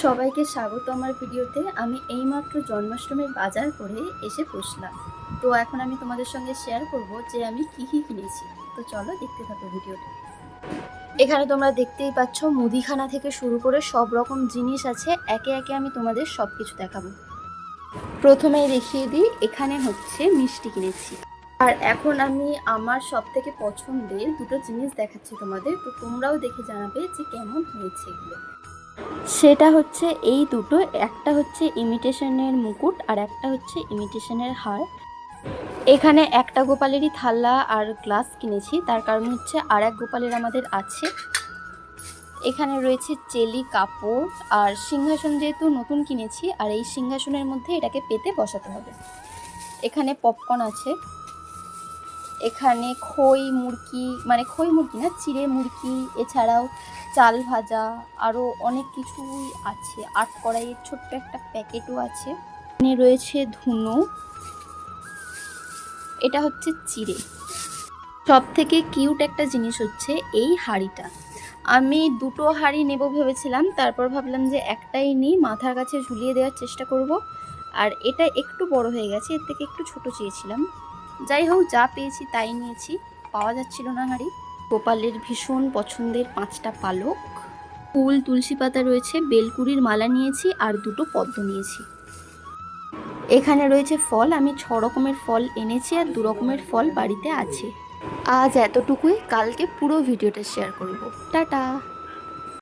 সবাইকে স্বাগত আমার ভিডিওতে। আমি এইমাত্র জন্মাষ্টমীর বাজার করে এসে বসলাম। তো এখন আমি তোমাদের সঙ্গে শেয়ার করব যে আমি কী কী কিনেছি। তো চলো দেখতে থাকো ভিডিওটা। এখানে তোমরা দেখতেই পাচ্ছ মুদিখানা থেকে শুরু করে সব রকম জিনিস আছে। একে একে আমি তোমাদের সব কিছু দেখাবো। প্রথমেই দেখিয়ে দিই, এখানে হচ্ছে মিষ্টি কিনেছি। আর এখন আমি আমার সব থেকে পছন্দের দুটো জিনিস দেখাচ্ছি তোমাদের। তো তোমরাও দেখে জানাবে যে কেমন হয়েছে এগুলো। সেটা হচ্ছে এই দুটো, একটা হচ্ছে ইমিটেশনের মুকুট আর একটা হচ্ছে ইমিটেশনের হার। এখানে একটা গোপালেরই থালা আর গ্লাস কিনেছি, তার কারণ হচ্ছে আর এক গোপালের আমাদের আছে। এখানে রয়েছে চেলি কাপড় আর সিংহাসন, যেহেতু নতুন কিনেছি আর এই সিংহাসনের মধ্যে এটাকে পেতে বসাতে হবে। এখানে পপকর্ন আছে। এখানে খই মুরগি, মানে খই মুরগি না, চিড়ে মুরগি, এছাড়াও চাল ভাজা, আরও অনেক কিছুই আছে। আট কড়াইয়ের ছোট্ট একটা প্যাকেটও আছে। এখানে রয়েছে ধুনো, এটা হচ্ছে চিড়ে। সব থেকে কিউট একটা জিনিস হচ্ছে এই হাঁড়িটা। আমি দুটো হাঁড়ি নেব ভেবেছিলাম, তারপর ভাবলাম যে একটাই নিই, মাথার কাছে ঝুলিয়ে দেওয়ার চেষ্টা করব। আর এটা একটু বড় হয়ে গেছে, এর থেকে একটু ছোট চেয়েছিলাম। যাই হোক, যা পেয়েছি তাই নিয়েছি। পাওয়া যাচ্ছিল না হাঁড়ি। গোপালের ভীষণ পছন্দের 5টা পালক, ফুল, তুলসী পাতা রয়েছে, বেলকুড়ির মালা নিয়েছি আর দুটো পদ্ম নিয়েছি। এখানে রয়েছে ফল। আমি 6 রকমের ফল এনেছি আর 2 রকমের ফল বাড়িতে আছে। আজ এতটুকুই, কালকে পুরো ভিডিওটা শেয়ার করব। টাটা।